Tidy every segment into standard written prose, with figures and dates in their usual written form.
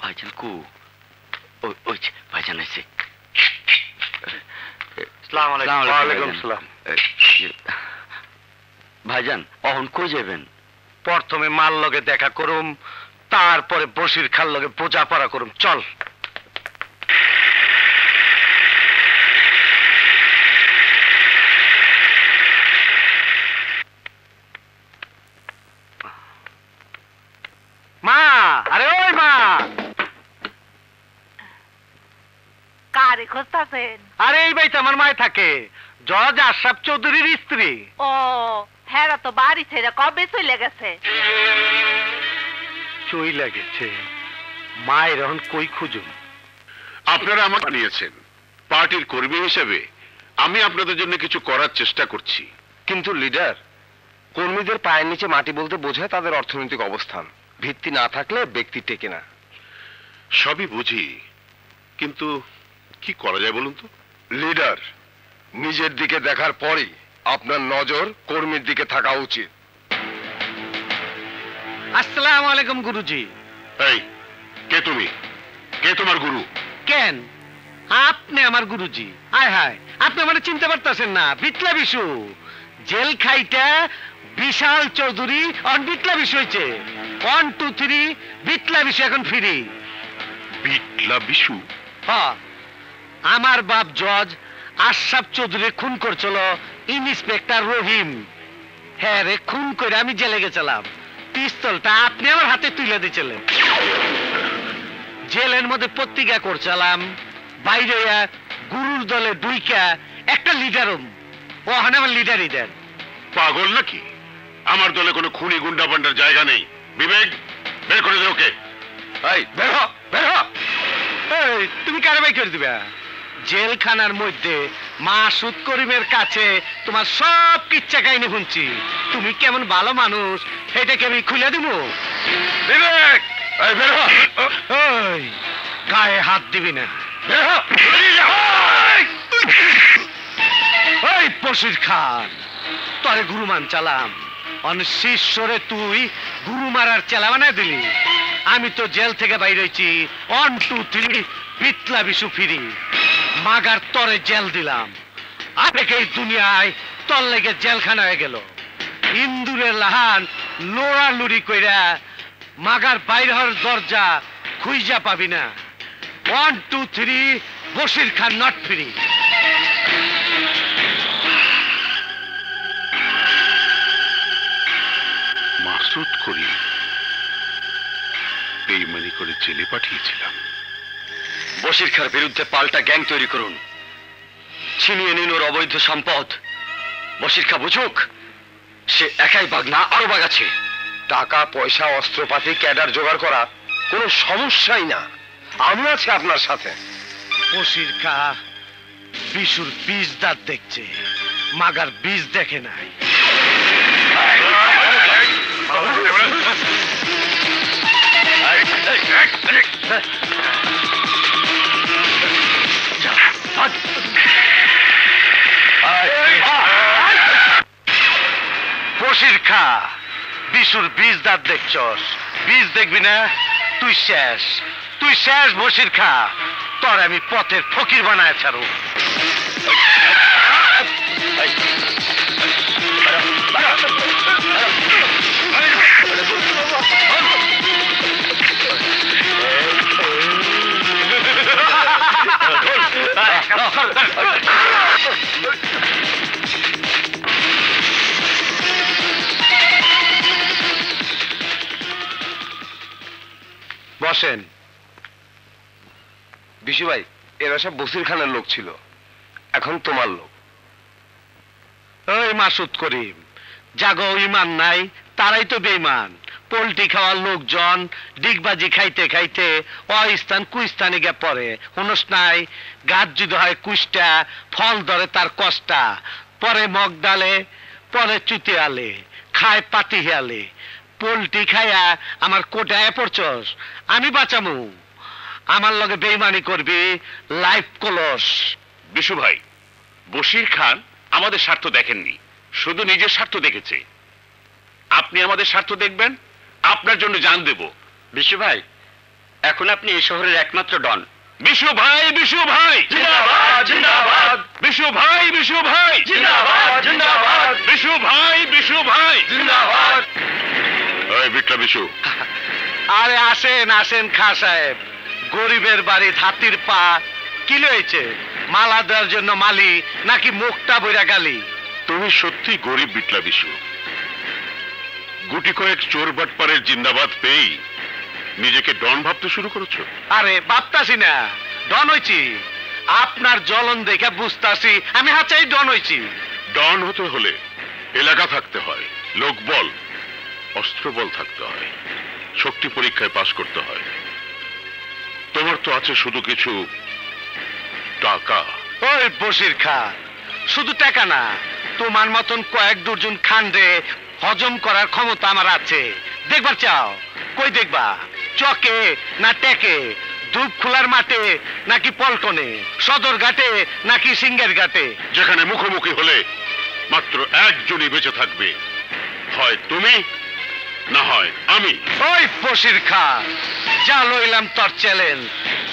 ভাইজান কু ওই ভাইজান আছে। ভাইজান অহন কই যাবেন? প্রথমে মাল লগে দেখা করুম, তারপরে বসির খাল লগে বোঝাপড়া করুম। চল। মা, আরে ওই মা, কারে খুঁজতাছেন? আরে এই বাড়িতে আমার মায় থাকে, জজ আশরাফ চৌধুরীর স্ত্রী। ও হ্যাঁ, তো বাড়ি ছেড়ে কবে চলে গেছে? চইলা গেছে। মায়ের এখন কই খুঁজুম? আপনারা আমাকে বানিয়েছেন পার্টির কর্মী হিসেবে, আমি আপনাদের জন্য কিছু করার চেষ্টা করছি। কিন্তু লিডার, কর্মীদের পায়ের নিচে মাটি বলতে বোঝায় তাদের অর্থনৈতিক অবস্থান। ভিত্তি না থাকলে ব্যক্তি টেকে না। সবই বুঝি, কিন্তু কি করা যায় বলুন তো? লিডার, নিজের দিকে দেখার পরই আপনার নজর কর্মীর দিকে থাকা উচিত। আসসালামু আলাইকুম গুরুজি। এই কে তুমি? কে তোমার গুরু? কেন আপনি আমার গুরুজি? হায় হায়, আপনি মানে চিনতে পারতেছেন না? বিটলা বিশু জেল খাইটা বিশাল চৌধুরী অন বিটলা বিশু হয়েছে। 1 2 3 বিটলা বিশু এখন ফিরি। বিটলা বিশু? হ্যাঁ, আমার বাপ জজ আশরাফ চৌধুরী খুন করছিল ইন্সপেক্টর রহিম। হ্যাঁ রে, খুন করে আমি জেলে গেছিলাম। পিস্তলটা আপনি আমার হাতে তুলে দিয়েছিলেন। জেলের মধ্যে পত্রিকা করছিলাম, বাইরে গুরুর দলে দুইকা একটা লিডার। ও হানে আমার লিডারই দেন। পাগল নাকি? আমার দলে কোনো খুনি গুন্ডা পান্ডার জায়গা নেই। বিবেক, বের করে দে ওকে। এই বের হ, বের হ। এই তুমি কারে বাই করে দিবা? জেলখানার মধ্যে মাসুদ করিমের কাছে তোমার সব কিচ্ছা কাহিনী শুনছি। তুমি কেমন ভালো মানুষ এটাকে আমি খুলে দিব? বিবেক, এই বের হ। এই গায়ে হাত দিবি না। বের হ। এই বশির খান, তোরে গুরুমান চালাম, শিষ্যরে তুই গুরু মারার চেলা বানায় দিলি। আমি তো জেল থেকে বাইরে হয়েছি 1 2 3 বিটলা বিশু ফিরি। মাগার তরে জেল দিলাম, আবেগে এই দুনিয়ায় তোর লেগে জেলখানা হয়ে গেল। ইন্দুরের লাহান লোড়ালুড়ি কইরা মাগার বাইরে হওয়ার দরজা খুঁজা পাবি না। 1 2 3 বশির খান নট ফ্রি। মাসুদ করি বেইমানি করে জেলে পাঠিয়েছিলাম। বশির খার বিরুদ্ধে পাল্টা গ্যাং তৈরি করুন, ছিনিয়ে নিন ওর অবৈধ সম্পদ। বশির খা বুঝুক সে একাই বাঘ না, আরো বাঘ আছে। টাকা পয়সা অস্ত্রপাতি ক্যাডার জোগাড় করা কোনো সমস্যাই না, আমি আছি আপনার সাথে। বশির খা বিশুর বীজ দাঁত দেখছে, মাগার বীজ দেখে নাই। বশির খা বিশুর বীজ দাঁত দেখছস, বীজ দেখবি না? তুই শেষ, তুই শেষ বশির খা। তোর আমি পথের ফকির বানায় ছাড়ো। বসেন। বিশু ভাই, এরা সব বসির খানের লোক ছিল, এখন তোমার লোক। ওই মাসুদ করিম, জাগো ইমান নাই তারাই তো বেঈমান। পোল্ট্রি খাওয়ার লোকজন ডিগবাজি খাইতে খাইতে অস্থান কুস্থানে গিয়ে পড়ে। হুনস নাই, গাছ যদি হয় কুষ্টা, ফল ধরে তার কষ্টা। পরে মগ ডালে, পরে চুতি আলে, খায় পাতি হিয়ালে। পোল্ট্রি খাইয়া আমার কোটায় পড়ছস, আমি বাঁচামু। আমার লগে বেইমানি করবি, লাইফ কলস। বিশু ভাই, বশির খান আমাদের স্বার্থ দেখেননি, শুধু নিজের স্বার্থ দেখেছে। আপনি আমাদের স্বার্থ দেখবেন, আপনার জন্য জান দেব। বিশু ভাই, এখন আপনি এই শহরের একমাত্র ডন। বিশু ভাই, বিশু ভাই জিন্দাবাদ, জিন্দাবাদ, বিশু ভাই, বিশু ভাই জিন্দাবাদ, জিন্দাবাদ, বিশু ভাই, বিশু ভাই জিন্দাবাদ। এই বিটলা বিশু, আরে আসেন আসেন খা সাহেব, গরিবের বাড়ি হাতির পা। কি লয়েছে? মালা দেওয়ার জন্য মালি নাকি মুখটা বইরা গালি? তুমি সত্যি গরিব বিটলা বিশু। গুটি কয়েক চোর বাটপারের জিন্দাবাদ পেয়েই নিজেকে ডন ভাবতে শুরু করেছো? আরে ভাবতাছি না, ডন হইছি। আপনার জ্বলন দেখে বুঝতাছি আমি হাচাই ডন হইছি। ডন হতে হলে এলাকা থাকতে হয়, লোকবল, অস্ত্রবল থাকতে হয়, শক্তি পরীক্ষায় পাশ করতে হয়। তোমার তো আছে শুধু কিছু টাকা। ওই বসির খা, শুধু টাকা না, তোমার মতন কয়েক দুজন খান্ডে হজম করার ক্ষমতা আমার আছে। দেখবার চাও? কই দেখবা? চকে না টেকে, ধূপ খোলার মাঠে নাকি পল্টনে, সদর ঘাটে নাকি সিঙ্গের ঘাটে? যেখানে মুখোমুখি হলে মাত্র একজনই বেঁচে থাকবে, হয় তুমি না হয় আমি। ওই বসির খা, যা লইলাম তোর চ্যালেঞ্জ,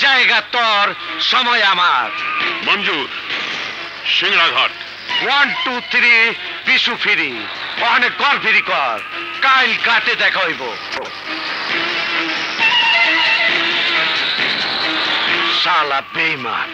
জায়গা তোর, সময় আমার। মঞ্জুর, সিংড়াঘাট। 1 2 3 বিশু ফিরি, ওখানে কর ফিরি কর, কাইল কাটে দেখা হইব। শালা বেঈমান।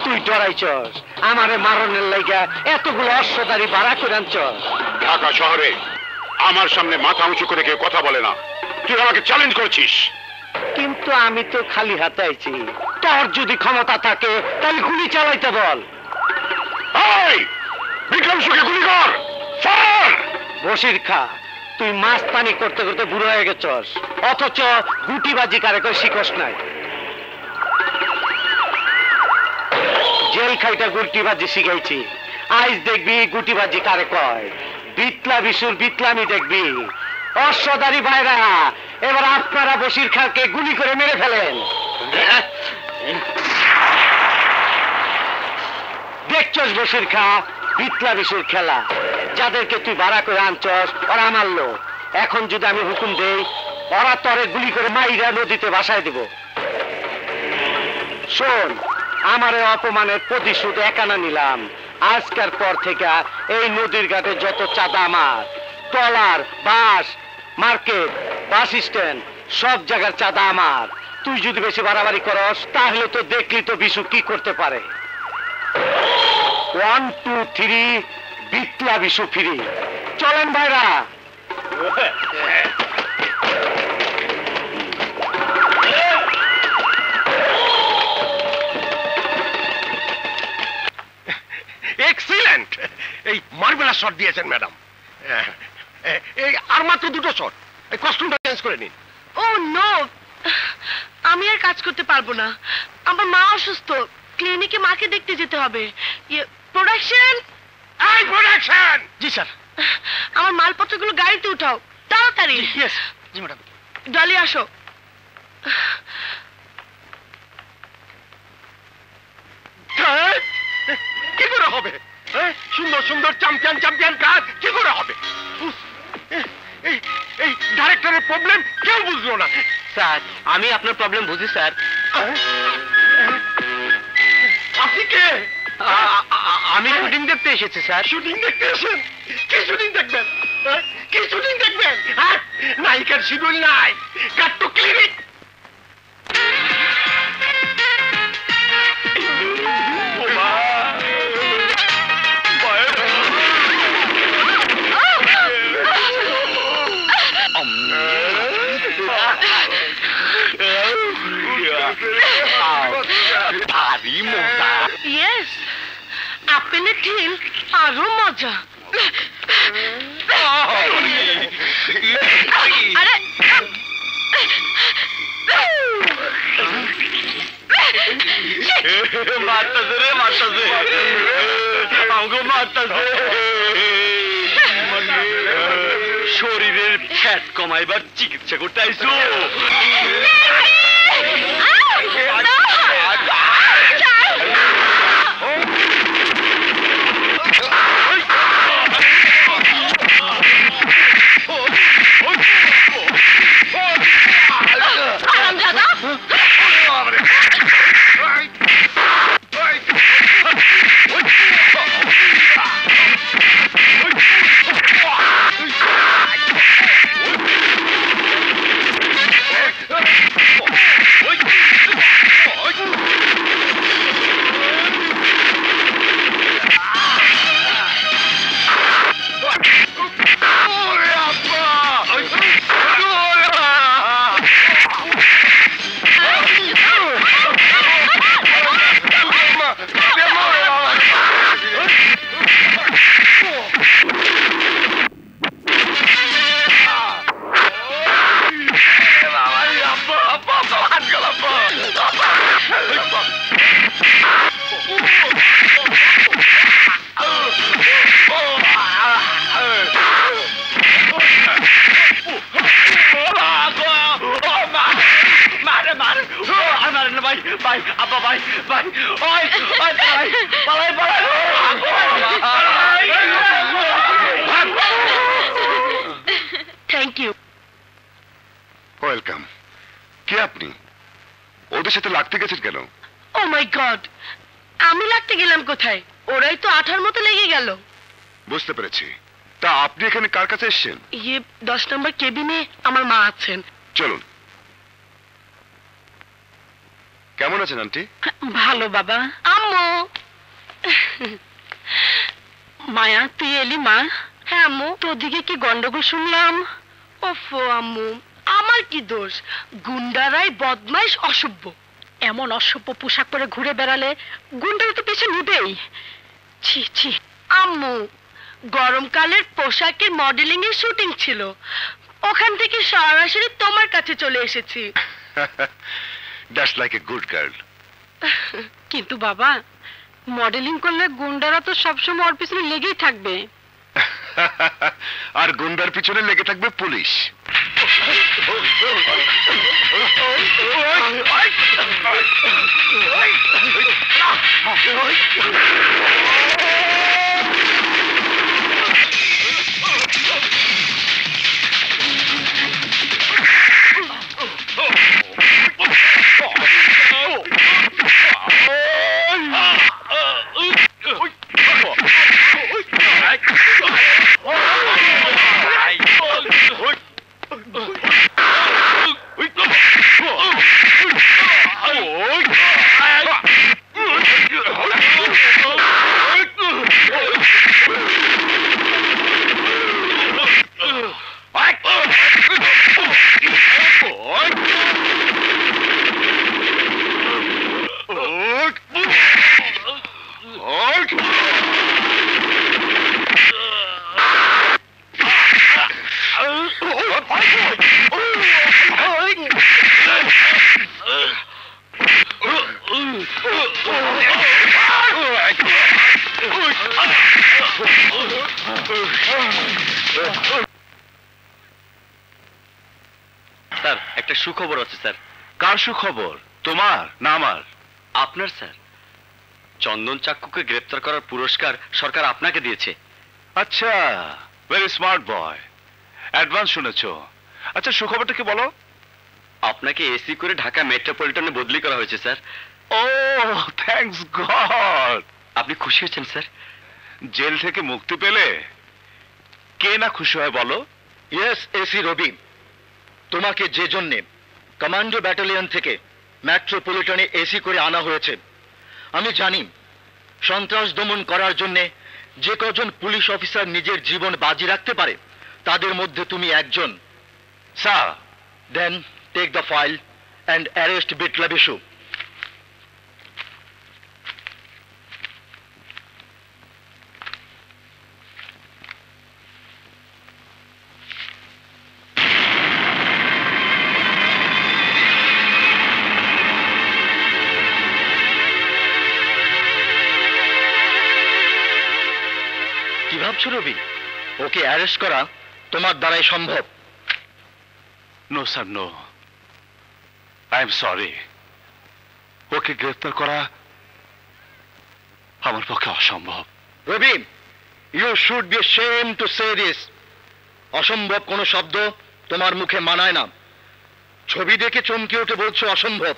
তুই ডরাইছস আমারে মারণের লাইগা, এতগুলো অশ্বদারি ভাড়া করে আনছস। ঢাকা শহরে আমার সামনে মাথা উঁচু করে কেউ কথা বলে না। তুই আমাকে চ্যালেঞ্জ করেছিস। কিন্তু আমি তো খালি হাতে আইছি, তোর যদি ক্ষমতা থাকে তাহলে গুলি চালাইতে বল। এই বিক্রম সুখে গুলি কর। ফায়ার! বসির খা, তুই মাস্তানি করতে করতে বুড়ো হয়ে গেছস, অথচ গুটিবাজি কারে কই শিখস নাই। জেল খাইটা গুটিবাজি শিখাইছি, আইজ দেখবি গুটিবাজি কারে কয়। বিটলা বিশুর বিটলামি দেখবি। অশ্বদারি ভাইরা, এবার আপনারা বসির খাকে গুলি করে মেরে ফেলেন। দেখছস বসির খা, বিটলা বিশুর খেলা। যাদেরকে তুই ভাড়া করে আনছস ওরা আমার লোক। এখন যদি আমি হুকুম দেই, ওরা তরে গুলি করে মাইরা নদীতে ভাসায় দিব। শোন, আমার এই অপমানের প্রতিশোধ একানা নিলাম। আজকের পর থেকে এই নদীর ঘাটে যত চাঁদা আমার, ট্রলার, বাস, মার্কেট, বাস স্ট্যান্ড, সব জায়গার চাঁদা আমার। তুই যদি বেশি বাড়াবাড়ি করস তাহলে তো দেখলি তো বিশু কি করতে পারে। 1 2 3 বিটলা বিশু ফিরি। চলেন ভাইরা। এক্সিলেন্ট! এই মার্বেলা শট দিয়েছেন ম্যাডাম। এই আর মাত্র দুটো শট, এই কস্টিউমটা চেঞ্জ করে নিন। ও নো, আমি আর কাজ করতে পারবো না। আমার মা অসুস্থ, ক্লিনিকে মাকে দেখতে যেতে হবে। প্রোডাকশন, এই প্রোডাকশন! জি স্যার। আমার মালপত্রগুলো গাড়িতে উঠাও তাড়াতাড়ি। ইয়েস জি ম্যাডাম। ডলি আসো। কি করে হবে? সুন্দর সুন্দর চ্যাম্পিয়ন চ্যাম্পিয়ন কাজ কি করে হবে? এই ডাইরেক্টরের প্রবলেম কেউ বুঝলো না। স্যার, আমি আপনার প্রবলেম বুঝি স্যার। আপনি কে? আমি শুটিং দেখতে এসেছি স্যার। শুটিং দেখতে এসেছেন? কি শুটিং দেখবেন? কি শুটিং দেখবেন? নায়িকার শিডিউল নাই, কাট টু ক্লিনিক। আপেলের ঢিল আরো মজা। আরে মারতাছে রে, মারতাছে আমাকে মারতাছে। শরীরের ফ্যাট কমাইবার চিকিৎসা করতে আইছো? Thank you. ওয়েলকাম। কে আপনি? ওদের সাথে লাগতে গেছেন কেন? ও মাই গড, আমি লাগতে গেলাম কোথায়? ওরাই তো আঠার মতো লেগে গেল। বুঝতে পেরেছি। তা আপনি এখানে কার কাছে এসেছেন? 10 নম্বর কেবিনে আমার মা আছেন। চলুন। কেমন আছেন আন্টি? ভালো বাবা। আম্মু। মায়া তুই এলি মা? হ্যাঁ আম্মু। তোর দিকে কি গন্ডগোল শুনলাম? ওফো আম্মু, আমার কি দোষ? গুন্ডারাই বদমাইশ, অসভ্য। এমন অসভ্য পোশাক পরে ঘুরে বেড়ালে গুন্ডারা তো পেছনে নিবেই। ছি ছি। আম্মু, গরমকালের পোশাকের মডেলিং এর শুটিং ছিল, ওখান থেকে সরাসরি তোমার কাছে চলে এসেছি। That's like a good girl. কিন্তু বাবা, মডেলিং করলে গুন্ডারা তো সবসময় ওর পিছনে লেগেই থাকবে। আর গুন্ডার পিছনে লেগে থাকবে পুলিশ। স্যার, একটা সুখবর আছে স্যার। কার সুখবর? তোমার না আমার? আপনার স্যার। চন্দন চাক্কুকে গ্রেপ্তার করার পুরস্কার সরকার আপনাকে দিয়েছে। আচ্ছা, ভেরি স্মার্ট বয়। অ্যাডভান্স শুনেছো। আচ্ছা, সুখবরটা কি বলো? আপনাকে এসি করে ঢাকা মেট্রোপলিটনে বদলি করা হয়েছে স্যার। ও, থ্যাঙ্কস গড। আপনি খুশি হয়েছেন স্যার? জেল থেকে মুক্তি পেলে কে না খুশি হয় বলো? ইয়েস এসি রবি, তোমাকে যে জন্যে কমান্ডো ব্যাটালিয়ন থেকে মেট্রোপলিটনে এসি করে আনা হয়েছে, আমি জানি সন্ত্রাস দমন করার জন্যে যে কজন পুলিশ অফিসার নিজের জীবন বাজি রাখতে পারে তাদের মধ্যে তুমি একজন। Sir, then take the file and arrest Bitla Bishu. কি ভাবছো রবি? ওকে অ্যারেস্ট করা তোমার দ্বারাই সম্ভব। No sir, no, I am sorry. ওকে গ্রেফতার করা আমার পক্ষে অসম্ভব। Rabi, you should be shame to say this. অসম্ভব কোনো শব্দ তোমার মুখে মানায় না। ছবি দেখে চমকে উঠে বলছো অসম্ভব।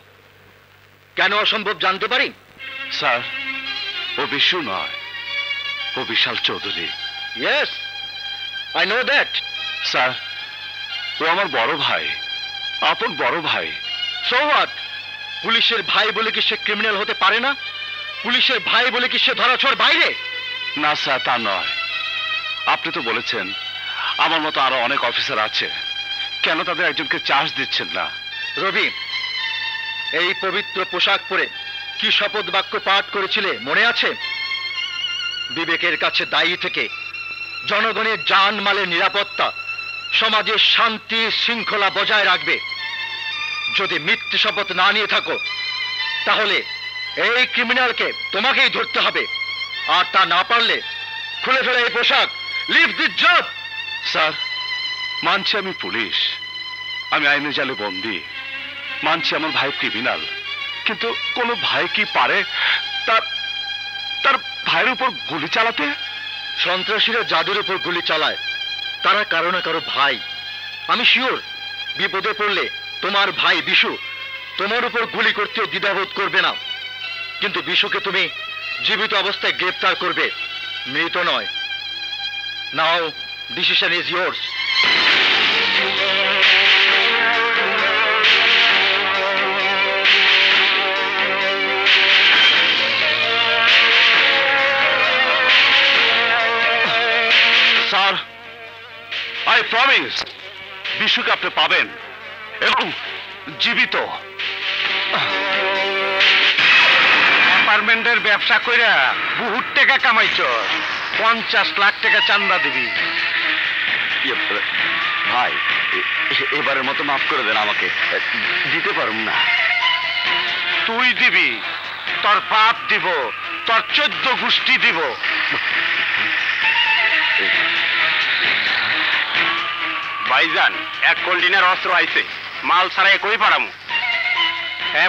কেন অসম্ভব জানতে পারি? স্যার, ও বিশু নয়, ও Bishal Chowdhury. Yes, I know that. Sir, ও আমার বড় ভাই, আপন বড় ভাই। So what? পুলিশের ভাই বলে কি সে ক্রিমিনাল হতে পারে না? পুলিশের ভাই বলে কি সে ধরাছোঁয়ার বাইরে? না স্যার, তা নয়। আপনি তো বলেছেন আমার মতো আরো অনেক অফিসার আছে, কেন তাদের একজনকে চার্জ দিচ্ছেন না? রবি, এই পবিত্র পোশাক পরে কি শপথ বাক্য পাঠ করেছিলে মনে আছে? বিবেকের কাছে দায়ী থেকে জনগণের জানমালের নিরাপত্তা, সমাজের শান্তি শৃঙ্খলা বজায় রাখবে। যদি মিথ্যে শপথ না নিয়ে থাকো তাহলে এই ক্রিমিনালকে তোমাকেই ধরতে হবে। আর তা না পারলে খুলে ফেলে এই পোশাক। Leave this job. স্যার, মানছি আমি পুলিশ, আমি আইনের জালে বন্দী, মানছি আমার ভাই ক্রিমিনাল, কিন্তু কোন ভাই কি পারে তার তার ভাইয়ের উপর গুলি চালাতে? সন্ত্রাসীরা যাদের উপর গুলি চালায় তারা কারো না কারো ভাই। আমি শিওর বিপদে পড়লে তোমার ভাই বিশু তোমার উপর গুলি করতেও দ্বিধাবোধ করবে না। কিন্তু বিশুকে তুমি জীবিত অবস্থায় গ্রেফতার করবে, মৃত নয়। Now decision is yours. Sir, I promise বিশুকে আপনি পাবেন এবং জীবিত। অ্যাপার্টমেন্টের ব্যবসা কইরা বহুত টাকা কামাইছ, 50 লাখ টাকা চান্দা দিবি। ভাই, এবারের মতো মাফ করে দেন আমাকে, দিতে পারুম না। তুই দিবি, তোর বাপ দিব, তোর 14 গোষ্ঠী দিব। ভাইজান, এক কন্টেনার অস্ত্র আইছে, মাল ছাড়া কই পারামু?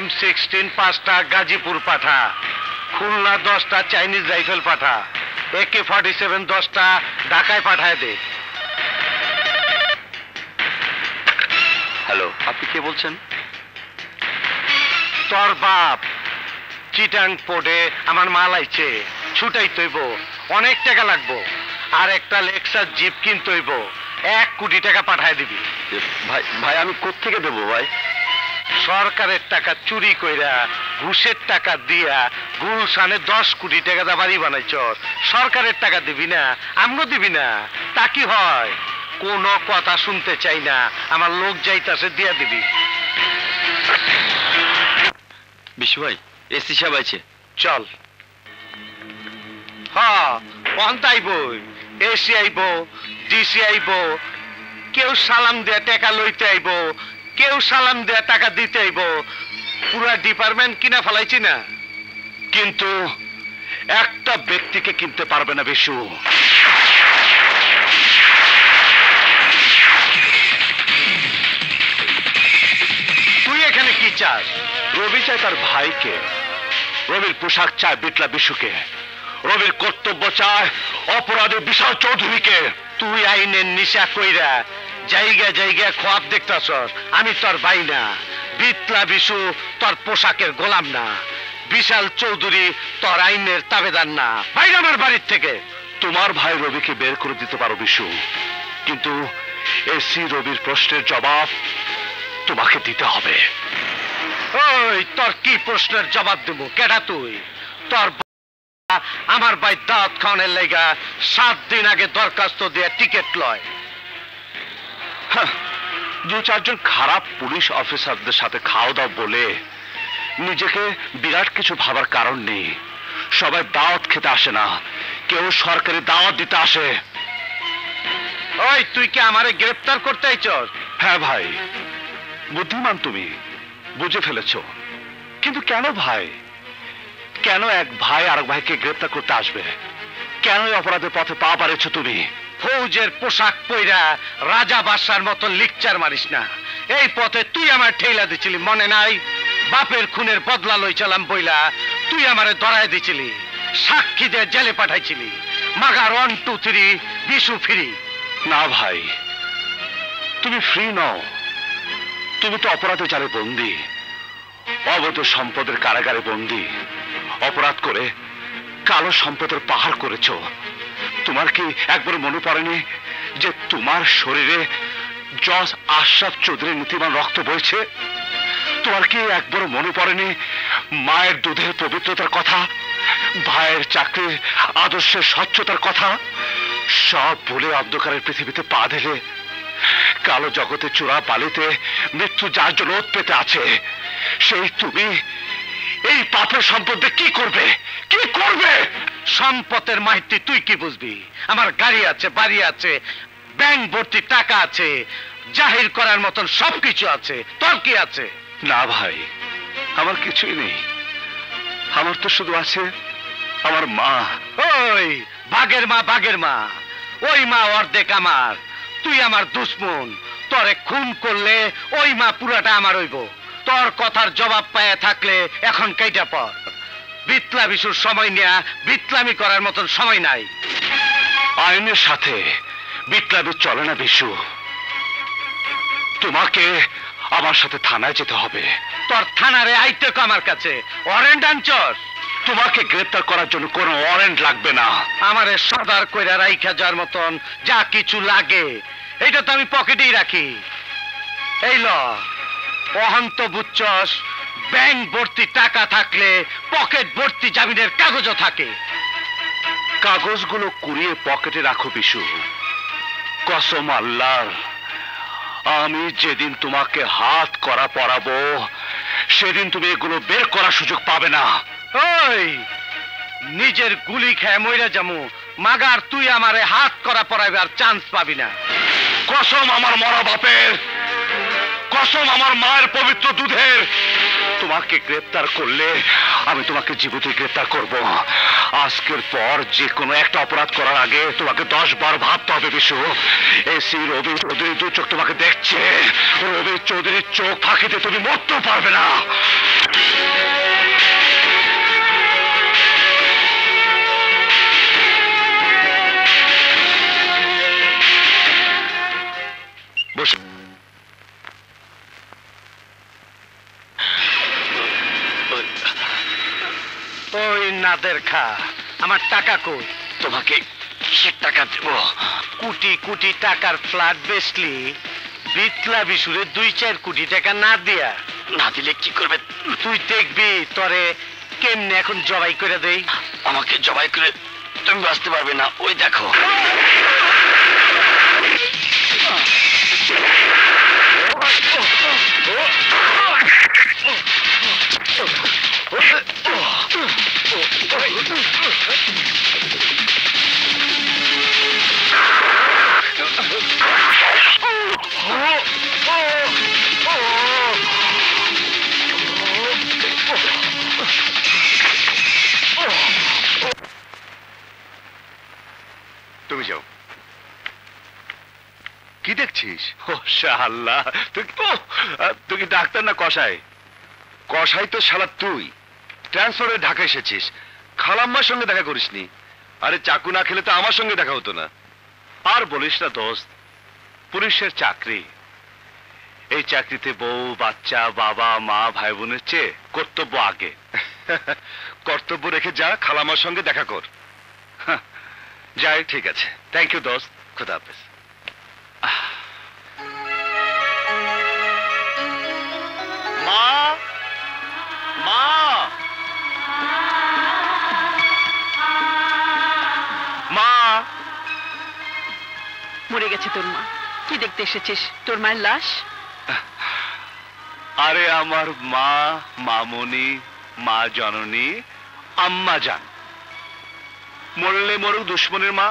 M16 5টা গাজীপুর পাঠা, খুলনা 10টা চাইনিজ রাইফেল পাঠা, AK-47 10টা ঢাকায় পাঠায় দে। হ্যালো, আপনি কে বলছেন? তোর বাপ চিটাং পোর্টে আমার মাল আইছে, ছুটাই তৈব, অনেক টাকা লাগবো। আর একটা লেক্সাস জিপ কিনতে হইব, 1 কোটি টাকা পাঠায় দিবি। ভাই ভাই আমি কোত্থেকে দেবো ভাই? সরকারের টাকা চুরি কইরা ঘুষের টাকা দিয়া গুলশানে 10 কোটি টাকা দা বাড়ি বানাইছ। সরকারের টাকা দিবি না, আমগো দিবি না, তা কি হয়? কোনো কথা শুনতে চাই না, আমার লোক যাইতাছে দিয়া দিবি। বিশু ভাই, এসি সাহেব আছে। চল। হ্যাঁ, পন্থাইব, এসি আইব, ডিসি আইব, কেউ সালাম দেয়া টাকা লইতে আইব, কেউ সালাম দেয়া টাকা দিতে আইব। পুরা ডিপার্টমেন্ট কিনা ফেলাইছি না। কিন্তু একটা ব্যক্তিকে কিনতে পারবে না বিশু। তুই এখানে কি চাস? রবি চায় তার ভাইকে, রবির পোশাক চায় বিটলা বিশুকে, রবির কর্তব্য চায় অপরাধী বিশাল চৌধুরীকে। তুই আইনের নিশা কইরা জায়গা জায়গা খোয়াব দেখতাছস। আমি তোর ভাই না, বিটলা বিশু তোর পোশাকের গোলাম না, বিশাল চৌধুরী তোর আইনের তাবেদার না। বাইরে আমার বাড়ির থেকে। তোমার ভাই রবিকে বের করে দিতে পারো বিশু, কিন্তু এসি রবির প্রশ্নের জবাব তোমাকে দিতে হবে। ওই তোর কি প্রশ্নের জবাব দেবো? কেডা তুই? তোর আমার ভাই দাঁত খাওয়ানোর লেগা 7 দিন আগে দরখাস্ত দিয়ে টিকিট লয়। 2-4 জন খারাপ পুলিশ অফিসারদের সাথে খাওয়া দাওয়া বলে নিজেকে বিরাট কিছু ভাবার কারণ নেই। সবাই দাওয়াত খেতে আসে না, কেউ সরকারি দাওয়াত দিতে আসে। ওই তুই কি আমারে গ্রেফতার করতে আইছস? হ্যাঁ ভাই, বুদ্ধিমান তুমি, বুঝে ফেলেছ। কিন্তু কেন ভাই? কেন এক ভাই আরেক ভাইকে গ্রেফতার করতে আসবে? কেন এই অপরাধের পথে পা বাড়েছ তুমি? ফৌজের পোশাক পইরা রাজা বাদশার মতো লিকচার মারিস না। এই পথে তুই আমার ঠেলা দিছিলি, মনে নাই? বাপের খুনের বদলা লইছিলাম বইলা তুই আমারে ধরায় দিছিলি, সাক্ষী দিয়ে জেলে পাঠাইছিলি। মাগার 1 2 3 বিশু ফ্রি। না ভাই, তুমি ফ্রি নও, তুমি তো অপরাধের জালে বন্দী, অবৈধ সম্পদের কারাগারে বন্দী। অপরাধ করে কালো সম্পদের পাহাড় করেছ। তোমার কি একবার মনে পড়েনি যে তোমার শরীরে জজ আশরাফ চৌধুরীর নীতিমান রক্ত বইছে? তোমার কি একবার মনে পড়েনি মায়ের দুধের পবিত্রতার কথা, ভাইয়ের চাকরির আদর্শের স্বচ্ছতার কথা? সব ভুলে অন্ধকারের পৃথিবীতে পা দিলে। কালো জগতে চূড়া বালিতে মৃত্যু যার জন্য ওত পেতে আছে, সেই তুমি এই পাপের সম্পদে কি করবে? কি করবে? সম্পদের মাহিতি তুই কি বুঝবি? আমার গাড়ি আছে, বাড়ি আছে, ব্যাংক ভর্তি টাকা আছে, জাহির করার মতন সবকিছু আছে। তোর কি আছে? না ভাই, আমার কিছুই নেই। আমার তো শুধু আছে আমার মা। ওই বাঘের মা, বাঘের মা, ওই মা অর্ধেক আমার। তুই আমার দুশ্মন, তোরে খুন করলে ওই মা পুরাটা আমার হইব। তোর কথার জবাব পায়ে থাকলে এখন কেইটা পর। বিতলা বিশুর সময় নেয়া বিতলামি করার মতন সময় নাই। আইনের সাথে বিপ্লবী চলে না বিশু। তোমাকে আমার সাথে থানায় যেতে হবে। তোর থানারে আইতে কো আমার কাছে? ওয়ারেন্ট আনছস? তোমাকে গ্রেফতার করার জন্য কোনো ওয়ারেন্ট লাগবে না। আমারে সদার কইরা রাইখা যাওয়ার মতন যা কিছু লাগে এটা তো আমি পকেটেই রাখি। এই ল, অহন্ত বুঝছস, ব্যাংক ভর্তি টাকা থাকলে পকেট ভর্তি জামিনের কাগজও থাকে। কাগজগুলো কুড়িয়ে পকেটে রাখো বিশু। কসম আল্লাহর, আমি যেদিন তোমাকে হাত করা পরাবো সেদিন তুমি এগুলো বের করার সুযোগ পাবে না। ওই নিজের গুলি খেয়ে মইরা যামু, মাগার তুই আমারে হাত করা পরাইবার চান্স পাবি না। কসম আমার মরা বাপের, কসম আমার মায়ের পবিত্র দুধের, তোমাকে গ্রেফতার করলে আমি তোমাকে জীবিত গ্রেফতার করব। আজকের পর যে কোনো একটা অপরাধ করার আগে তোমাকে 10 বার ভাবতে হবে বিশু। এসি রবি চৌধুরী 2 চোখ তোমাকে দেখছে। রবি চৌধুরীর চোখ ফাঁকিতে তুমি মরতেও পারবে না। বসে ওই নাদের খা, আমার টাকা কই? তোমাকে কিসের টাকা দেব? কোটি কোটি টাকার ফ্ল্যাট বেচলি, বিতলা বিশুরে 2-4 কোটি টাকা না দিয়া? না দিলে কি করবে? তুই দেখবি তরে কেমনে এখন জবাই করে দেই। আমাকে জবাই করে তুমি বাঁচতে পারবে না। ওই দেখো। তুমি যাও। কি দেখছিস? ও শাআল্লাহ, তুই কি ডাক্তার না কসাই? কসাই তো শালা তুই। ট্রান্সফারে ঢাকা এসেছিস, খালাম্মার সঙ্গে দেখা করিসনি। আরে চাকু না খেলে তো আমার সঙ্গে দেখা হতো না। আর বলিস না দোস্ত, পুলিশের চাকরি, এই চাকরিতে বউ বাচ্চা বাবা মা ভাই বোনের চেয়ে কর্তব্য আগে। কর্তব্য রেখে যা, খালাম্মার সঙ্গে দেখা কর। যাই, ঠিক আছে, থ্যাংক ইউ দোস্ত। খোদা হাফেজ। মা, মা, মা। মরে গেছে তোর মা। কি দেখতে এসেছিস? তোর মায়ের লাশ? আরে আমার মা, মামনি, মা জননী, আম্মা জান। মরলে মরুক দুশ্মনের মা,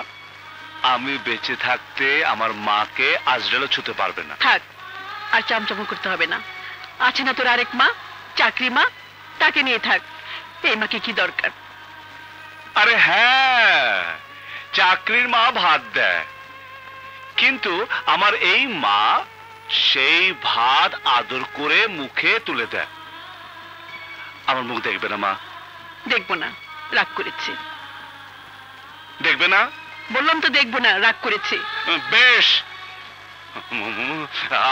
আমি বেঁচে থাকতে আমার মাকে আজরালও ছুতে পারবে না। থাক, আর চামচামো করতে হবে না। আছে না তোর আরেক মা, চাকরি মা, তাকে নিয়ে থাক। এই মাকে কি দরকার? আরে হ্যাঁ, চাকরির মা ভাত দেয়, কিন্তু আমার এই মা সেই ভাত আদর করে মুখে তুলে দেয়। আমার মুখ দেখবে না মা? দেখবো না, রাগ করেছি। দেখবে না? বললাম তো দেখবো না, রাগ করেছি। বেশ,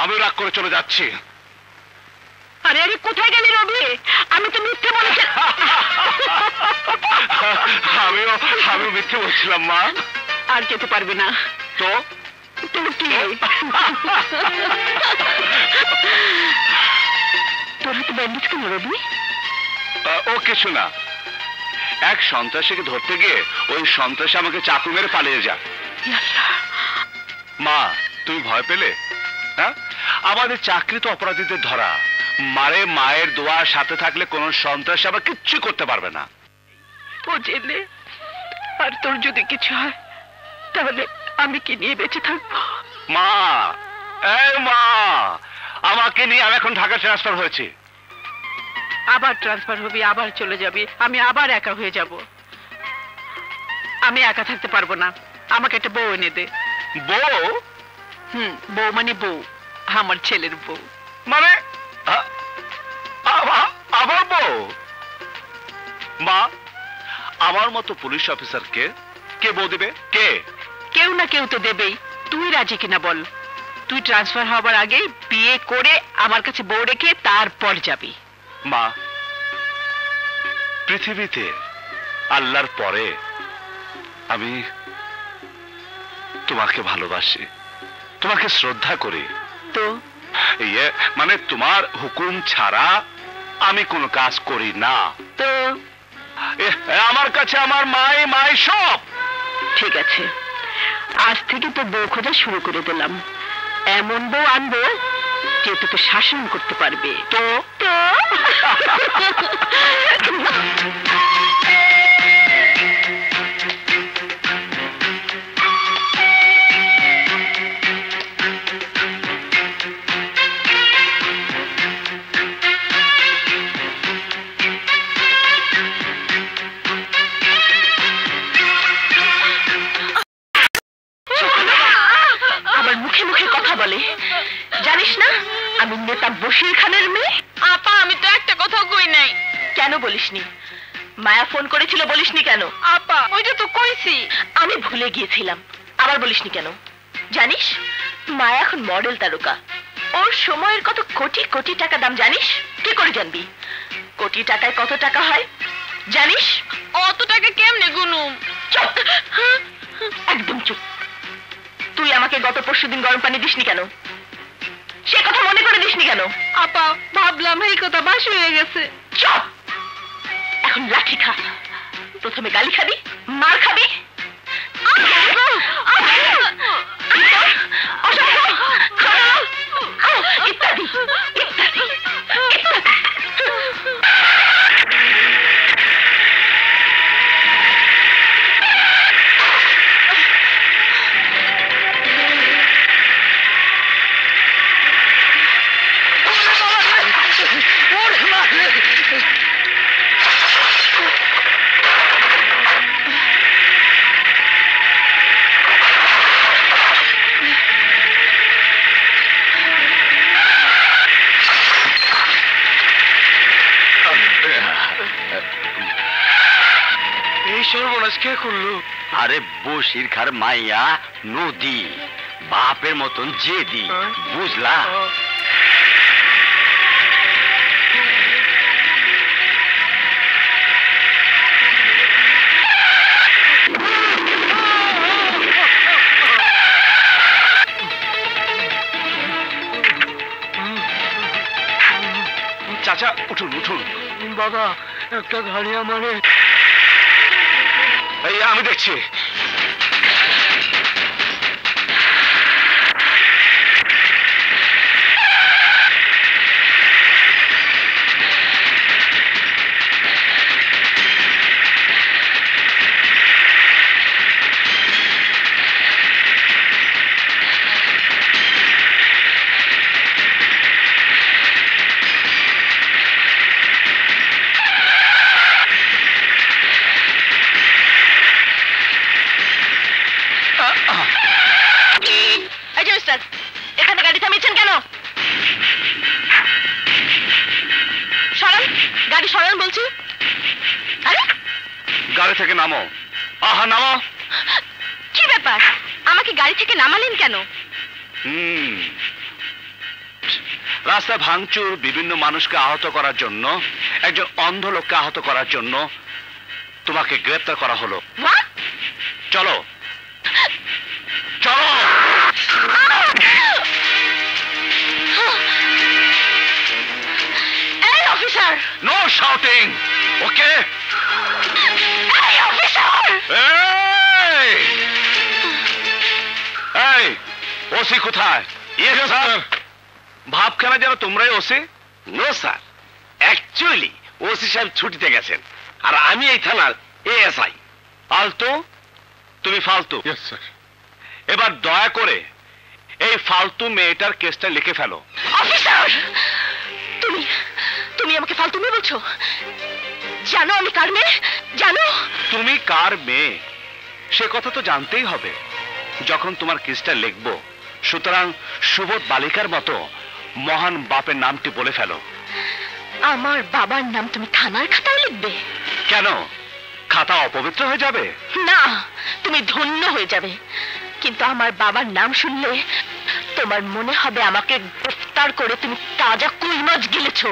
আমি রাগ করে চলে যাচ্ছি। আরে আরে, কোথায় গেলি রবি? আমি তো মিথ্যে বলেছি। আমিও মিথ্যে বলছিলাম মা। আর যেতে পারবে না তো তোর কি? তোর হাতে ব্যান্ডেজ কেন রবি? ও কিছু না, এক সন্ত্রাসীকে ধরতে গিয়ে ওই সন্ত্রাসী আমাকে চাকু মেরে পালিয়ে যায়। মা, তুমি ভয় পেলে? হ্যাঁ, আমাদের চাকরি তো অপরাধীদের ধরা। মারে মায়ের দোয়ার সাথে থাকলে কোন সন্ত্রাসী আবার কিচ্ছু করতে পারবে না। ও জেলে, আর তোর যদি কিছু হয় তাহলে আমি কি নিয়ে বেঁচে থাকবো? মা, এই মা, আমাকে নিয়ে আমি এখন ঢাকা ট্রান্সফার হয়েছি। আবার ট্রান্সফার হবি, আবার চলে যাবি, আমি আবার একা হয়ে যাব। আমি একা থাকতে পারবো না, আমাকে একটা বউ এনে দে। বউ? বউ মানে বউ, আমার ছেলের বউ। মানে আমার বউ? মা, আমার মতো পুলিশ অফিসারকে কে বউ দেবে? কে? কেউ না কেউ তো দেবেই। তুই রাজি কিনা বল? তুই ট্রান্সফার হবার আগেই বিয়ে করে আমার কাছে বউ রেখে তারপর যাবি। মা, পৃথিবীতে আল্লাহর পরে আমি তোমাকে ভালোবাসি, তোমাকে শ্রদ্ধা করি। তো মানে তোমার হুকুম ছাড়া আমি কোনো কাজ করি না। তো আমার কাছে আমার মাই সব। ঠিক আছে, আজ থেকে তো বউ খোঁজা শুরু করে দিলাম। এমন বউ আনবো যে তোকে শাসন করতে পারবে। তো তো জানিস না আমি নেতা বশির খানের মেয়ে? আপা, আমি তো একটা কথা কই নাই। কেন বলিসনি? মায়া ফোন করেছিল, বলিসনি কেন? আপা, ওইটা তো কইছি। আমি ভুলে গিয়েছিলাম, আবার বলিসনি কেন? জানিস মায়া এখন মডেল তারকা, ওর সময়ের কত কোটি কোটি টাকা দাম জানিস? কি করে জানবি? কোটি টাকায় কত টাকা হয় জানিস? অত টাকা কেমনে গুনুম? চুপ, একদম চুপ। তুই আমাকে গত পরশুদিন গরম পানি দিসনি কেন? সে কথা মনে করে দিসনি কেন? আপা, ভাবলাম এই কথা বাসি হয়ে গেছে। চুপ, এখন লাঠি খা। প্রথমে গালি খাবি, মার খাবি, ইত্যাদি ইত্যাদি ইত্যাদি। কে করলো? আরে বশির খার মাইয়া নদী, বাপের মতন জেদি, বুঝলা? চাচা উঠুন উঠুন। বাবা, একটা গাড়ি আমারে। এই আমি দেখছি। এই যে মিস্টার, এখানে গাড়ি থামিয়েছেন কেন? সরান, গাড়ি সরান বলছি। আরে গাড়ি থেকে নামো। আহা, নামো। কি ব্যাপার, আমাকে গাড়ি থেকে নামালেন কেন? রাস্তায় ভাঙচুর, বিভিন্ন মানুষকে আহত করার জন্য, একজন অন্ধ লোককে আহত করার জন্য তোমাকে গ্রেপ্তার করা হলো। চলো চলো। এই অফিসার! নো শাউটিং, ওকে? এই অফিসার! এই ওসি কোথায়? ভাবখানা যেন তোমরাই OC. No sir, actually OC সাহেব ছুটিতে গেছেন, আর আমি এই থানার এএসআই। ফালতু, তুমি ফালতু। এবার দয়া করে এই ফালতু মেয়েটার কেসটা লিখে ফেলো। অফিসার, তুমি তুমি আমাকে ফালতু মেয়ে বলছো? জানো আমি কার মেয়ে? জানো তুমি কার মেয়ে সে কথা তো জানতেই হবে যখন তোমার কেসটা লিখবো। সুতরাং সুবোধ বালিকার মতো মহান বাপের নামটি বলে ফেলো। আমার বাবার নাম তুমি থানার খাতায় লিখবে? কেন, খাতা অপবিত্র হয়ে যাবে? না, তুমি ধন্য হয়ে যাবে। কিন্তু আমার বাবার নাম শুনলে তোমার মনে হবে আমাকে গ্রেফতার করে তুমি তাজা কই মাছ গিলেছো।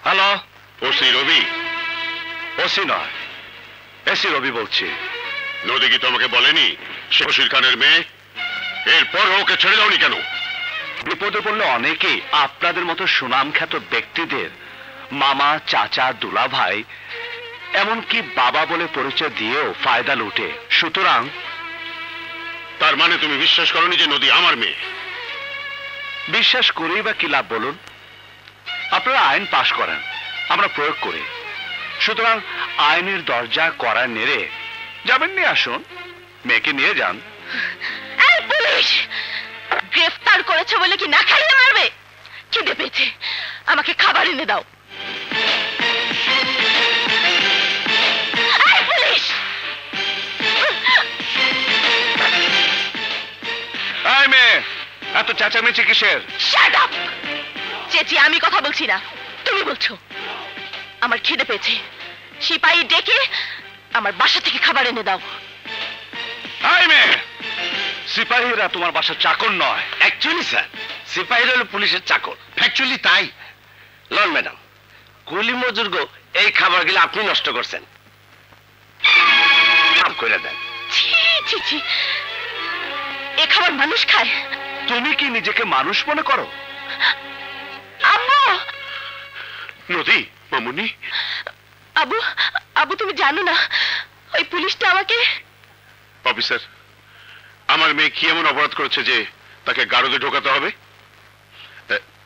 হ্যালো, ওসি রবি? ওসি নয়, এসি রবি বলছি। নদী কি তোমাকে বলেনি শশীর খানের মেয়ে? এরপর ওকে ছেড়ে দাওনি কেন? বিপদে পড়লে অনেকেই আপনাদের মতো সুনামখ্যাত ব্যক্তিদের মামা, চাচা, দুলা ভাই, এমনকি বাবা বলে পরিচয় দিয়েও ফায়দা লুটে। সুতরাং তার মানে তুমি বিশ্বাস করনি যে নদী আমার মেয়ে? বিশ্বাস করেই বা কি লাভ বলুন? আপনারা আইন পাশ করেন, আমরা প্রয়োগ করি। সুতরাং আইনের দরজা করা নেড়ে যাবেন, নিয়ে আসুন, মেয়েকে নিয়ে যান। এই পুলিশ, গ্রেফতার করেছে বলে কি না খাইয়ে মারবে? খিদে পেয়েছে, আমাকে খাবার এনে দাও। এই পুলিশ! এই মেয়ে, এত চেঁচামেচি কিসের? Shut up! চেঁচিয়ে আমি কথা বলছি না, তুমি বলছো। আমার খিদে পেয়েছে, সিপাহী ডেকে আমার বাসা থেকে খাবার এনে দাও। এই মেয়ে, সিপাহীরা তোমার বাসার চাকর নয়। অ্যাকচুয়ালি স্যার, সিপাহীরা হলো পুলিশের চাকর। অ্যাকচুয়ালি তাই। লন ম্যাডাম, কুলি মজুর্গ এই খাবারগুলো আপনি নষ্ট করছেন, মাফ করে দেন। ছি ছি ছি, এ খাবার মানুষ খায়? তুমি কি নিজেকে মানুষ মনে করো? আব্বু! নদী, মামুনি। আবু, আবু তুমি জানো না ওই পুলিশটা আমাকে... অফিসার, আমার মেয়ে কি এমন অপরাধ করেছে যে তাকে গারদে ঢোকাতে হবে?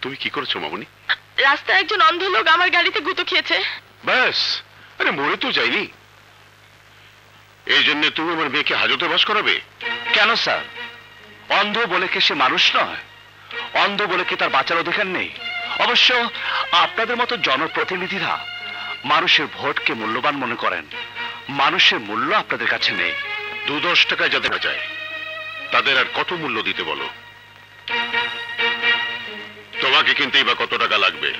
তুমি কি করেছো মামুনি? রাস্তায় একজন অন্ধ লোক আমার গাড়িতে গুঁতো খেয়েছে। ব্যাস, আরে মরে তো যায়নি। এই জন্য তুমি আমার মেয়েকে হাজতে বাস করাবে? কেন স্যার, অন্ধ বলে কি সে মানুষ নয়? অন্ধ বলে কি তার বাঁচার অধিকার নেই? অবশ্য আপনাদের মতো জনপ্রতিনিধিরা মানুষের ভোটকে মূল্যবান মনে করেন। মানুষের মূল্য আপনাদের কাছে নেই। 2-10 টাকায় যাদের না যায় তাদের আর কত মূল্য দিতে বলো? তোমাকে কিনতেই বা কত টাকা লাগবে?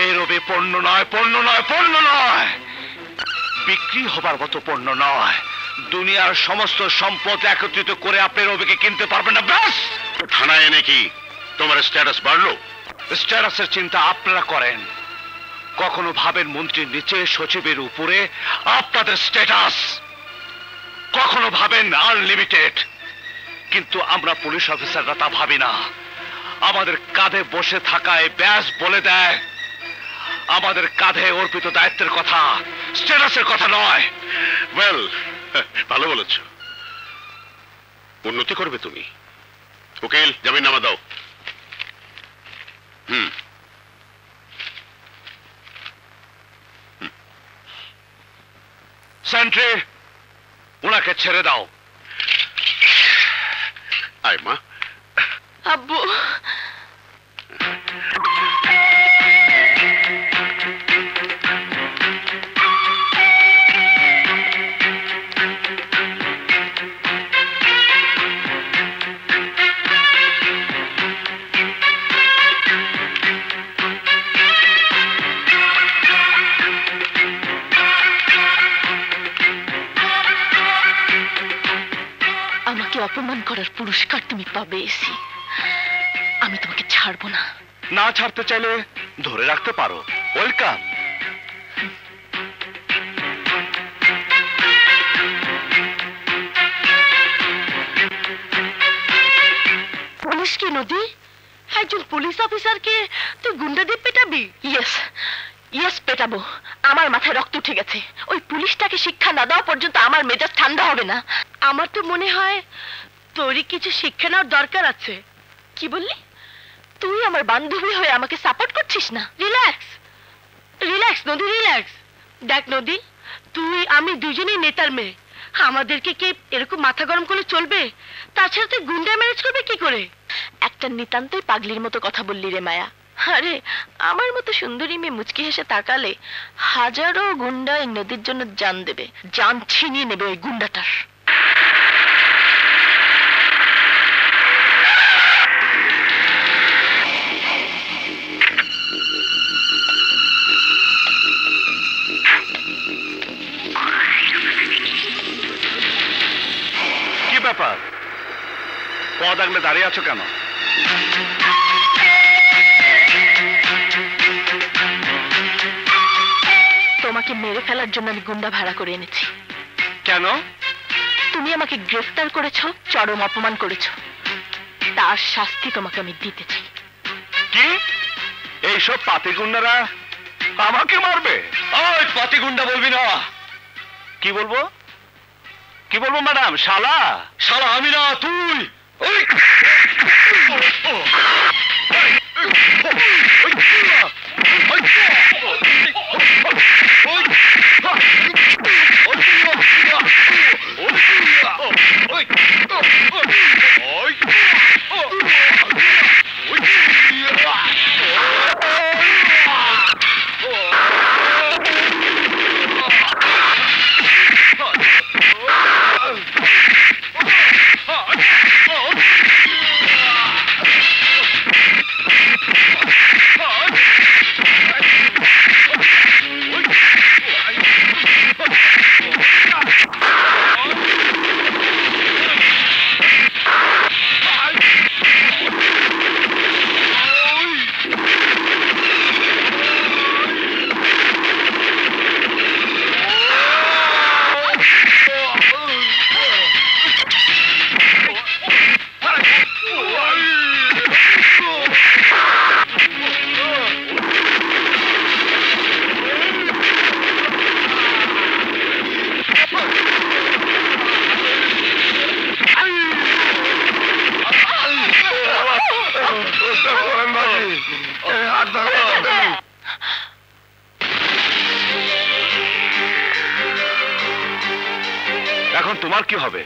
এই রবি পণ্য নয়, পণ্য নয়, পণ্য নয়, বিক্রি হবার মতো পণ্য নয়। দুনিয়ার সমস্ত সম্পদ একত্রিত করে আপনি রবিকে কিনতে পারবেন না। ব্যাস! থানায় এনে কি তোমার স্ট্যাটাস বাড়লো? স্ট্যাটাসের চিন্তা আপনারা করেন, কখনো ভাবেন মন্ত্রীর নিচে, সচিবের উপরে আপনাদের স্ট্যাটাস, কখনো ভাবেন আনলিমিটেড। কিন্তু আমরা পুলিশ অফিসাররা তা ভাবি না। আমাদের কাঁধে বসে থাকায় ব্যাস বলে দেয় আমাদের কাঁধে অর্পিত দায়িত্বের কথা, স্ট্যাটাসের কথা নয়। ওয়েল, ভালো বলেছ। উন্নতি করবে তুমি। উকিল, জামিননামা দাও। সেন্ট্রি, ওনাকে ছেড়ে দাও। আয় মা। আব্বু! অপমান করার পুরস্কার তুমি পাবে এসি। আমি তোমাকে ছাড়বো না। না ছাড়তে চাইলে ধরে রাখতে পারো। ওয়েলকাম। পুলিশ কি নদী? একজন পুলিশ অফিসারকে তুই গুন্ডা দিয়ে পেটাবি? Yes yes, পেটাবো। আমার মাথায় রক্ত উঠে গেছে। ওই পুলিশটাকে শিক্ষা না দেওয়া পর্যন্ত আমার মেজাজ ঠান্ডা হবে না। আমার তো মনে হয় তোরই কিছু শিক্ষা নেওয়ার দরকার আছে। কি বললি? তুই আমার বান্ধবী হয়ে আমাকে সাপোর্ট করছিস না? রিল্যাক্স রিল্যাক্স নদী, রিল্যাক্স। দেখ নদী, তুই আমি দুজনেই নেতার মেয়ে। আমাদেরকে কে এরকম মাথা গরম করলে চলবে? তাছাড়া তুই গুন্ডা ম্যানেজ করবে কি করে? একটা নিতান্তই পাগলির মতো কথা বললি রে মায়া। আরে আমার মতো সুন্দরী মেয়ে মুচকি হেসে তাকালে হাজারো গুন্ডা এই নদীর জন্য জান দেবে, জান ছিনিয়ে নেবে ওই গুন্ডাটার। কি ব্যাপার? পদ আগলে দাঁড়িয়ে আছো কেন? তোমাকে মেরে ফেলার জন্য আমি গুন্ডা ভাড়া করে এনেছি। কেন? তুমি আমাকে গ্রেফতার করেছো, চরম অপমান করেছো, তার শাস্তি তোমাকে আমি দিতে চাই। কি এইসব পাতি গুন্ডারা আমাকে মারবে? ওই পাতি গুন্ডা বলবি না। কি বলবো? কি বলবো ম্যাডাম? শালা? শালা আমি না, তুই। ওই এখন তোমার কি হবে?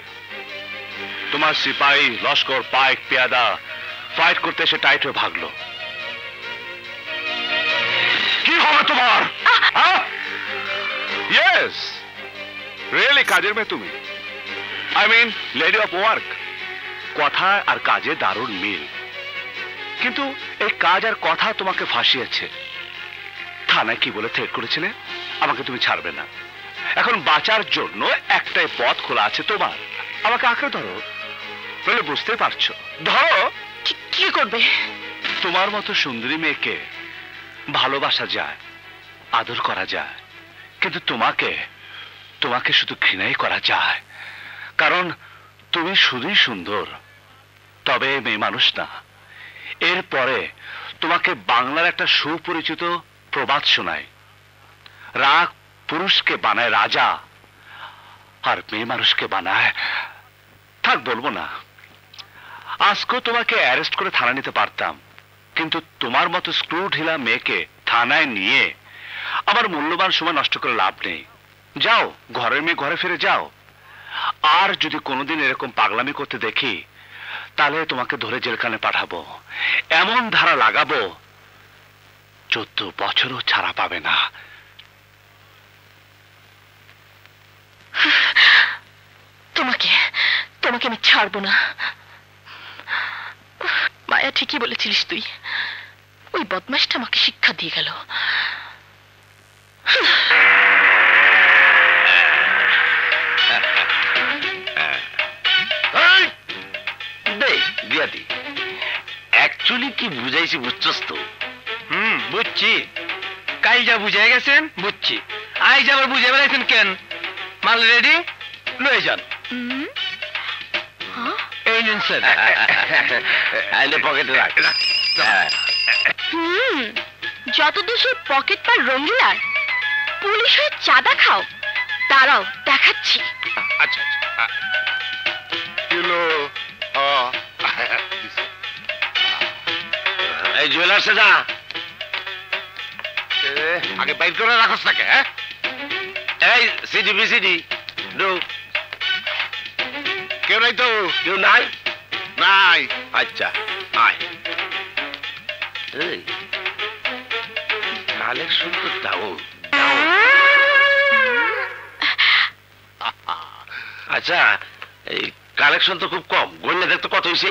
তোমার সিপাহী লস্কর পাইক পেয়াদা ফাইট করতে এসে টাইট হয়ে ভাগলো। কি হবে তোমার? ইয়েস, রিয়েলি কাজের মেয়ে তুমি। I mean lady of work. কথা আর কাজে দারুণ মিল, কিন্তু এই কাজ আর কথা তোমাকে ফাঁসিয়েছে। থানায় কি বলে থ্রেট করেছিলে? আমাকে তুমি ছাড়বে না। এখন বাঁচার জন্য একটাই পথ খোলা আছে তোমার, আমাকে আঁকড়ে ধরো। বলে বুঝতে পারছো? ধরো। কি করবে? তোমার মতো সুন্দরী মেয়েকে ভালোবাসা যায়, আদর করা যায়, কিন্তু তোমাকে তোমাকে শুধু ঘৃণাই করা যায়। কারণ তুমি শুধুই সুন্দর, তবে মেয়ে মানুষ না। এরপরে তোমাকে বাংলার একটা সুপরিচিত প্রবাদ শোনায়, রাগ পুরুষকে বানায় রাজা আর মেয়ে মানুষকে বানায়, থাক বলবো না। আজকেও তোমাকে অ্যারেস্ট করে থানা নিতে পারতাম, কিন্তু তোমার মতো স্ক্রু ঢিলা মেয়েকে থানায় নিয়ে আমার মূল্যবান সময় নষ্ট করে লাভ নেই। যাও, ঘরের মেয়ে ঘরে ফিরে যাও। আর যদি কোনোদিন এরকম পাগলামি করতে দেখি, তাহলে তোমাকে ধরে জেলখানে পাঠাবো, এমন ধারা লাগাবো 14 বছরও ছাড়া পাবে না। তোমাকে তোমাকে আমি ছাড়বো না। মায়া, ঠিকই বলেছিলিস তুই। ওই বদমাশটা আমাকে শিক্ষা দিয়ে গেল। দিছি, বুঝছস তো? বুঝছি। কাল যা বুঝে গেছেন বুঝছি, আজ আবার বুঝে বেড়াইছেন কেন? মাল রেডি, লয়ে যান। এই নিন স্যার। আইলে পকেটে রাখ। যতদূর সেই পকেট পার রঙ্গিলার পুলিশ হয়ে চাঁদা খাও, দাঁড়াও দেখাচ্ছি। আচ্ছা আচ্ছা, কিলো এই জুয়েলার্সে যা, আগে বাইর করে রাখস নাকি? হ্যাঁ, এই সিডি বিসিডি কেউ নাই তো? কেউ নাই? নাই, আচ্ছা আয়। এই কালেকশন তো দাও। আচ্ছা, এই কালেকশন তো খুব কম, গড়লে দেখতো কত হয়েছে?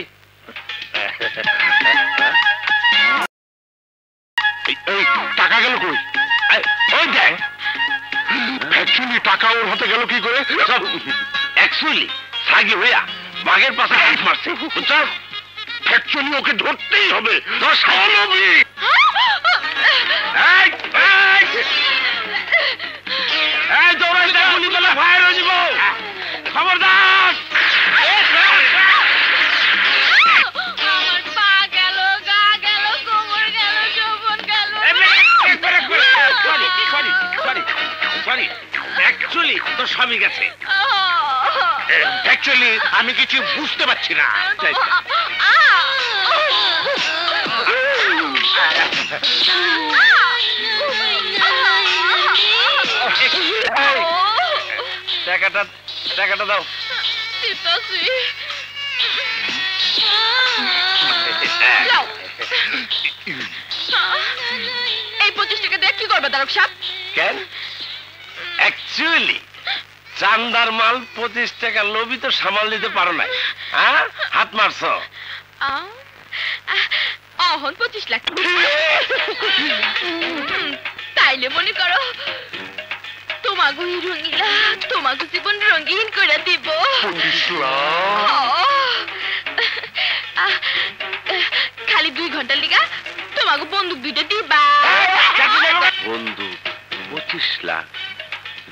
এই টাকা গেল কই? ওই দেখ, অ্যাকচুয়ালি টাকা ওর হাতে গেল কি করে? অ্যাকচুয়ালি সাগি হইয়া বাঘের পাশে হাত মারছে, বুঝছ? অ্যাকচুয়ালি ওকে ধরতেই হবে। ফায়ার হয়ে যাব, খবরদার। আমার পা গেল, গা গেল, কোমর গেল, যৌবন গেল। অ্যাকচুয়ালি তোর স্বামী গেছে। অ্যাকচুয়ালি আমি কিছু বুঝতে পারছি না। টাকাটা দাও। এই 25 টাকা দিয়ে কি করবে দারক সাহেব? কেন? অ্যাকচুয়ালি চান্দার মাল 25 টাকা, লোভি তো সামাল দিতে পারো না। হ্যাঁ, হাত মারছ। অহন 25 লাখ। তাইলে মনে করো তোমাগো রঙিলা, তোমাগো জীবন রঙিন করে দিব। খালি 2 ঘন্টার লিগা তোমাগো বন্দুক দুইটা দিবা। বন্দুক 25 লাখ,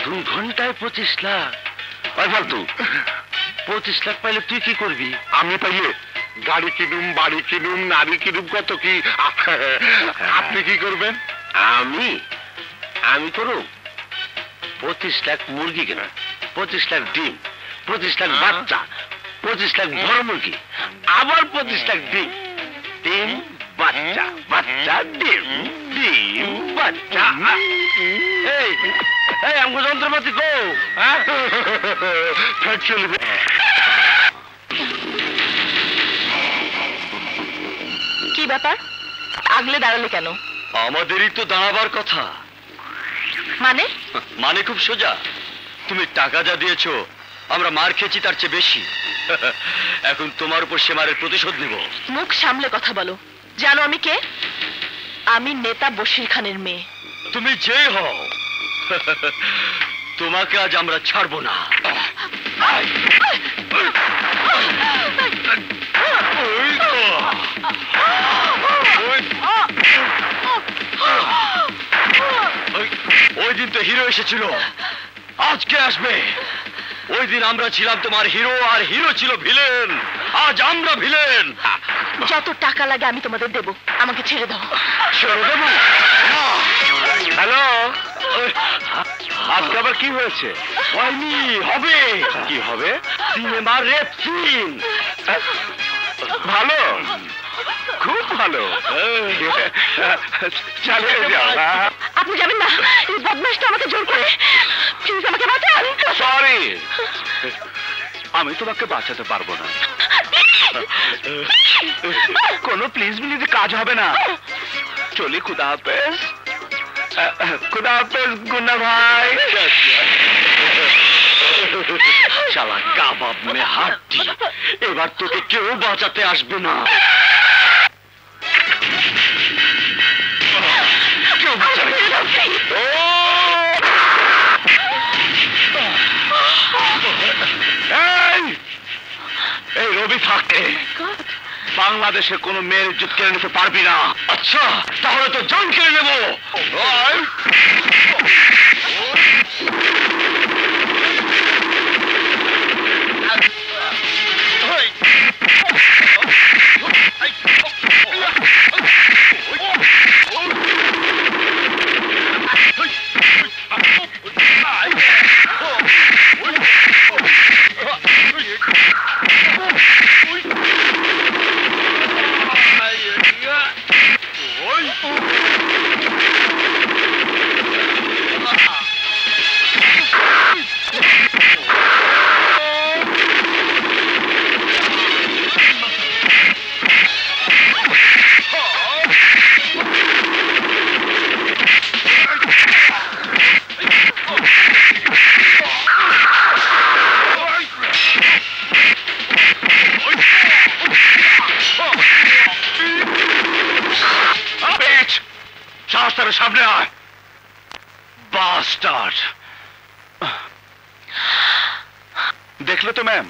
2 ঘন্টায় 25 লাখ? ওই ফালতু, 25 লাখ পাইলে তুই কি করবি? আমি পাইলে গাড়ি কিনুম, বাড়ি কিনুম, নারী কিনুম, কত কি। আপনি কি করবেন? আমি করব 25 লাখ মুরগি কেনা, 25 লাখ ডিম, 25 লাখ বাচ্চা, 25 লাখ বড় মুরগি, আবার 25 লাখ ডিম, ডিম বাচ্চা, বাচ্চা ডিম, ডিম বাচ্চা। এই এই আমগো যন্ত্রপাতি কো? হ্যাঁ, কি ব্যাপার, আগলে দাঁড়ালে কেন? আমাদেরই তো দাঁড়াবার কথা। মানে খুব সোজা, তুমি টাকা যা দিয়েছো আমরা মার খেয়েছি তার চেয়ে বেশি। এখন তোমার উপর সে মারের প্রতিশোধ নেব। মুখ সামলে কথা বলো। জানো আমি কে? আমি নেতা বশির খানের মেয়ে। তুমি যে হও, তোমাকে আজ আমরা ছাড়বো না। ওই দিন তো হিরো এসেছিল, আজকে আসবে। ওই দিন আমরা ছিলাম তোমার হিরো, আর হিরো ছিল ভিলেন। আজ আমরা ভিলেন। যত টাকা লাগে আমি তোমাদের দেব, আমাকে ছেড়ে দাও। ছেড়ে দেব? হ্যালো, আজকে আবার কি হয়েছে? হয়নি, হবে। কি হবে? সিনেমার রেপ সিন। ভালো, খুব ভালো। চালিয়ে যাও। আপনি যাবেন না, এই বদমাশটা আমাকে জোর করে। প্লিজ আমাকে বাঁচান। সরি, আমি তোমাকে বাঁচাতে পারবো না। কোনো প্লিজ মিলিতে কাজ হবে না। চলি, খুদা হাফেজ। খুদা হাফেজ গুন্না ভাই। শালা কাবাব মে হাড্ডি, এবার তোকে কেউ বাঁচাতে আসবে না। কেউ বাঁচাবে না। এই রবি থাকে, বাংলাদেশে কোনো মেয়ের ইজ্জত কেড়ে নিতে পারবি না। আচ্ছা, তাহলে তো জান কেড়ে নেব। সামনে আয় বাস্টার্ড। দেখলে তো ম্যাম,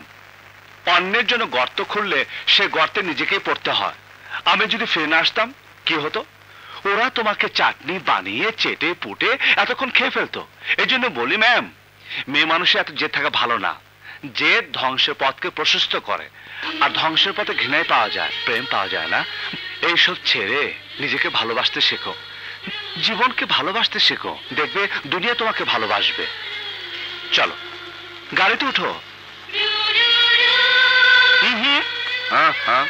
অন্যের জন্য গর্ত খুললে সে গর্তে নিজেকেই পড়তে হয়। আমি যদি ফিরে না আসতাম কি হতো? ওরা তোমাকে চাটনি বানিয়ে চেটে পুটে এতক্ষণ খেয়ে ফেলতো। এই জন্য বলি ম্যাম, মেয়ে মানুষের এত জেদ থাকা ভালো না। জেদ ধ্বংসের পথকে প্রশস্ত করে, আর ধ্বংসের পথে ঘৃণাই পাওয়া যায়, প্রেম পাওয়া যায় না। এইসব ছেড়ে নিজেকে ভালোবাসতে শেখো, জীবনকে ভালোবাসতে শেখো, দেখবে দুনিয়া তোমাকে ভালোবাসবে। চলো গাড়িতে উঠো। হ্যাঁ হ্যাঁ,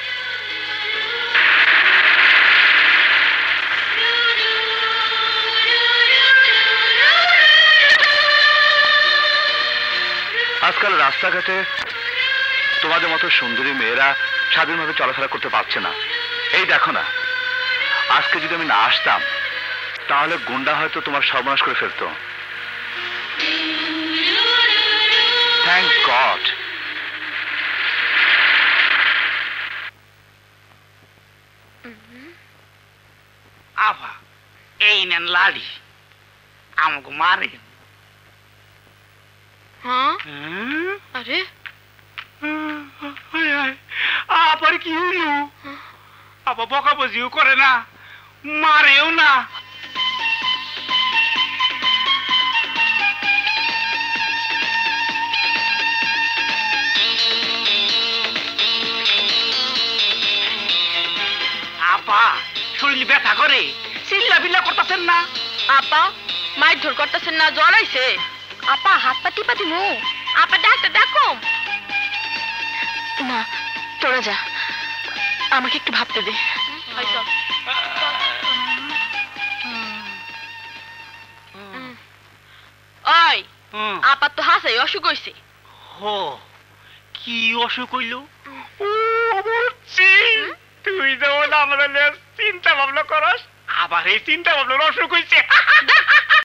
আজকাল রাস্তাঘাটে তোমাদের মতো সুন্দরী মেয়েরা স্বাধীনভাবে চলাফেরা করতে পারছে না। এই দেখো না, আজকে যদি আমি না আসতাম তাহলে গুন্ডা হয়তো তোমার সর্বনাশ করে ফেলতো। Thank god. আভা এই নেন লাড়ি, আমাকে মারে। হ্যাঁ আরে আবার কি হইল? আবার বকা বজিও করে না, মারেও না। আপা শরীর ব্যথা করে, চিল্লা বিল্লা করতেছেন না? আপা মাইর ধর করতেছেন না, জ্বর আইছে। আপা হাত পা টিপা দিমু। আপা ডাক্তার ডাকুম। না তোরা যা, আমাকে একটু ভাবতে দে। ওই আপা তো হাসাই অসুখ হইছে। হো, কি অসুখ হইল? ও বুঝছি, তুই যেমন আমাদের চিন্তা ভাবনা করস, আবার এই চিন্তা ভাবনার অসুখ হইছে।